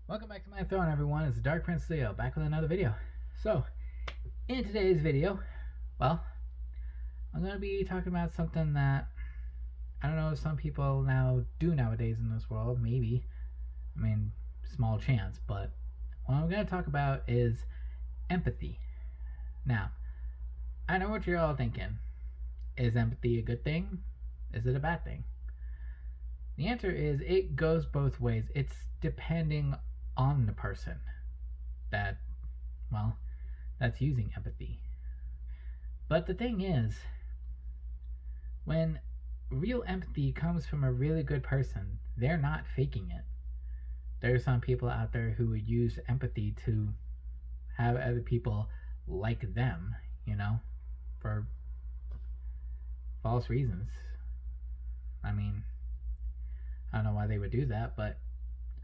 Welcome back to my throne, everyone. It's Dark Prince Leo, back with another video. So, in today's video, well, I'm going to be talking about something that I don't know if some people now do nowadays in this world, maybe. I mean, small chance, but what I'm going to talk about is empathy. Now, I know what you're all thinking. Is empathy a good thing? Is it a bad thing? The answer is it goes both ways. It's depending on the person that's using empathy. But the thing is, when real empathy comes from a really good person, they're not faking it. There are some people out there who would use empathy to have other people like them, for false reasons. I mean, I don't know why they would do that, but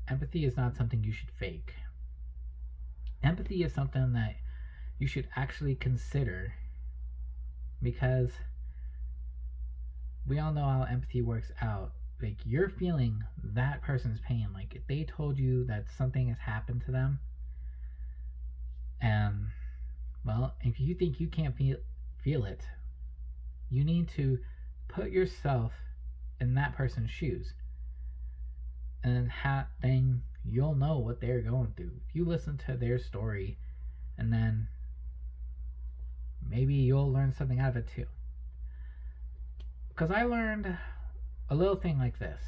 empathy is not something you should fake. Empathy is something that you should actually consider, because we all know how empathy works out. Like, you're feeling that person's pain. Like, if they told you that something has happened to them, and if you think you can't feel it, you need to put yourself in that person's shoes, and then you'll know what they're going through. If you listen to their story, and then maybe you'll learn something out of it too. Because I learned a little thing like this.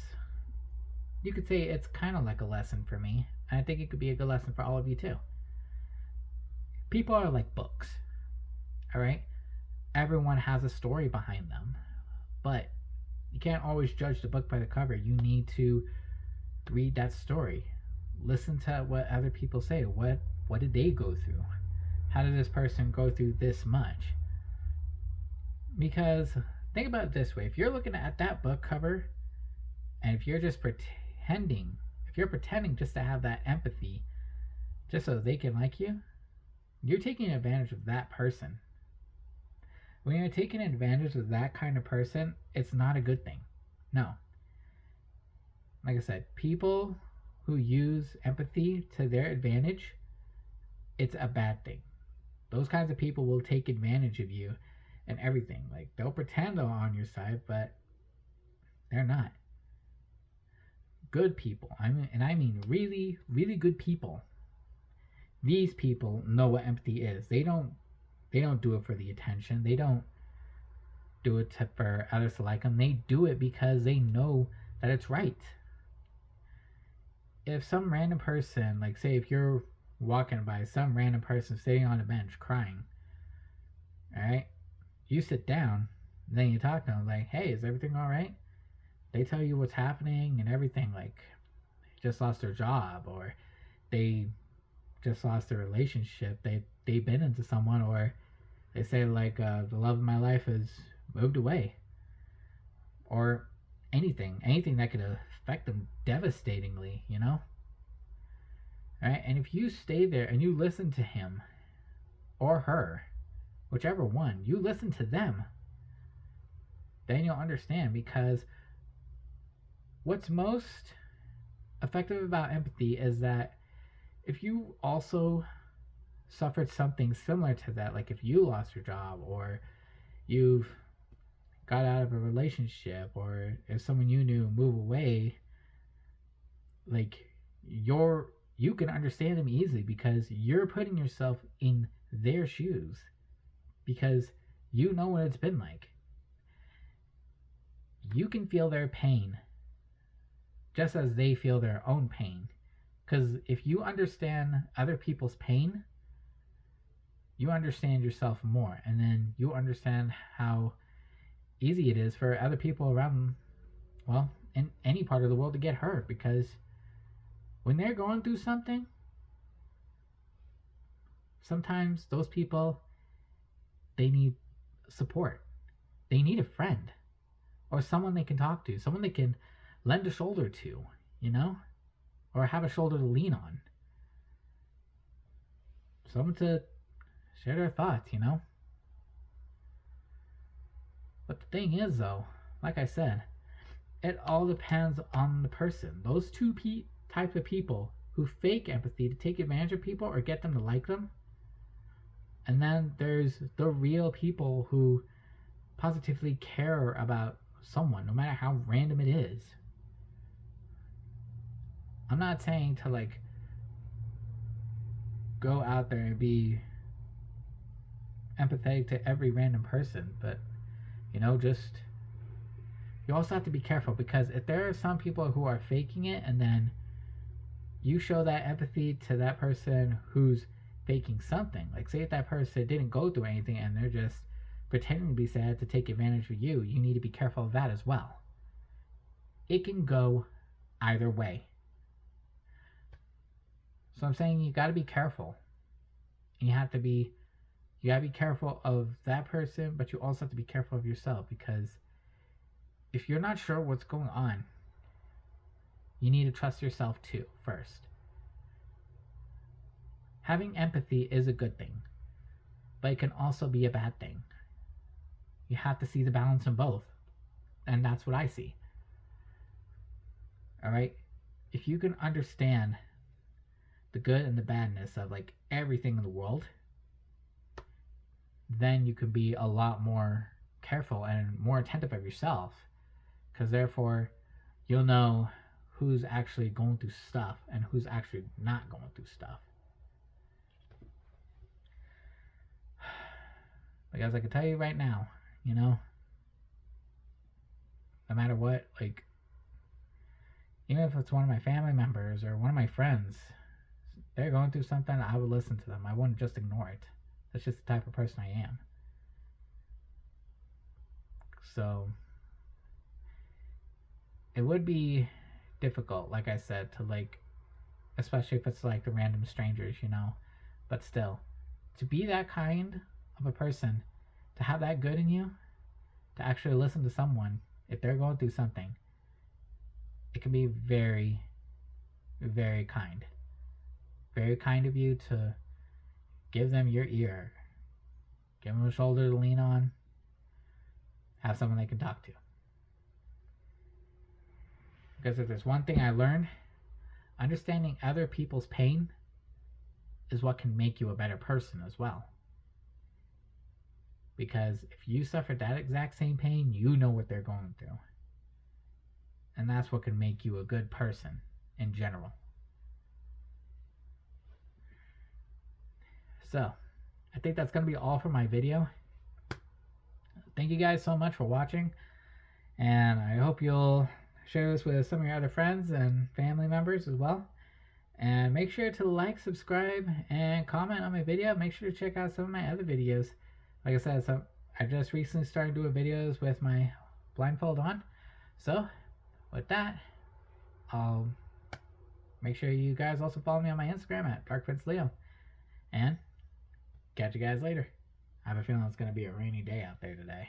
You could say it's kind of like a lesson for me. And I think it could be a good lesson for all of you too. People are like books. Alright? Everyone has a story behind them. But you can't always judge the book by the cover. You need to read that story. Listen to what other people say. What did they go through? How did this person go through this much? Because think about it this way. If you're looking at that book cover, and if you're just pretending just to have that empathy, just so they can like you, you're taking advantage of that person. When you're taking advantage of that kind of person, it's not a good thing. No. Like I said, people who use empathy to their advantage, it's a bad thing. Those kinds of people will take advantage of you and everything. Like, they'll pretend they're on your side, but they're not. Good people, I mean really, really good people. These people know what empathy is. They don't do it for the attention. They don't do it for others to like them. They do it because they know that it's right. If some random person, like, say if you're walking by, some random person sitting on a bench crying, alright, you sit down, then you talk to them like, hey, is everything alright? They tell you what's happening and everything, like they just lost their job, or they just lost their relationship, they've been into someone, or they say like the love of my life has moved away, or anything that could affect them devastatingly, Right? And if you stay there and you listen to him or her, whichever one, you listen to them, then you'll understand. Because what's most effective about empathy is that if you also suffered something similar to that, like if you lost your job, or you've got out of a relationship, or if someone you knew move away, like you can understand them easily because you're putting yourself in their shoes, because you know what it's been like. You can feel their pain just as they feel their own pain. Because if you understand other people's pain, you understand yourself more, and then you understand how easy it is for other people around, in any part of the world, to get hurt. Because when they're going through something, sometimes those people, they need support. They need a friend, or someone they can talk to, someone they can lend a shoulder to, or have a shoulder to lean on, someone to share their thoughts, But the thing is, though, like I said, it all depends on the person. Those two types of people who fake empathy to take advantage of people or get them to like them. And then there's the real people who positively care about someone, no matter how random it is. I'm not saying to like go out there and be empathetic to every random person, but just you also have to be careful, because if there are some people who are faking it and then you show that empathy to that person who's faking something, like say if that person didn't go through anything and they're just pretending to be sad to take advantage of you, you need to be careful of that as well. It can go either way. So I'm saying you got to be careful. And you got to be careful of that person, but you also have to be careful of yourself, because if you're not sure what's going on, you need to trust yourself too first. Having empathy is a good thing, but it can also be a bad thing. You have to see the balance in both, and that's what I see. All right? If you can understand the good and the badness of like everything in the world, then you can be a lot more careful and more attentive of yourself, because therefore you'll know who's actually going through stuff and who's actually not going through stuff. Because I can tell you right now, no matter what, like even if it's one of my family members or one of my friends, they're going through something, I would listen to them. I wouldn't just ignore it. That's just the type of person I am. So it would be difficult, like I said, to like, especially if it's like the random strangers, but still, to be that kind of a person, to have that good in you, to actually listen to someone if they're going through something, it can be very, very kind. Very kind of you to give them your ear, give them a shoulder to lean on, have someone they can talk to. Because if there's one thing I learned, understanding other people's pain is what can make you a better person as well. Because if you suffered that exact same pain, you know what they're going through. And that's what can make you a good person in general. So, I think that's going to be all for my video. Thank you guys so much for watching. And I hope you'll share this with some of your other friends and family members as well. And make sure to like, subscribe, and comment on my video. Make sure to check out some of my other videos. Like I said, I just recently started doing videos with my blindfold on. So, with that, I'll make sure you guys also follow me on my Instagram at DarkPrinceLeo. And catch you guys later. I have a feeling it's going to be a rainy day out there today.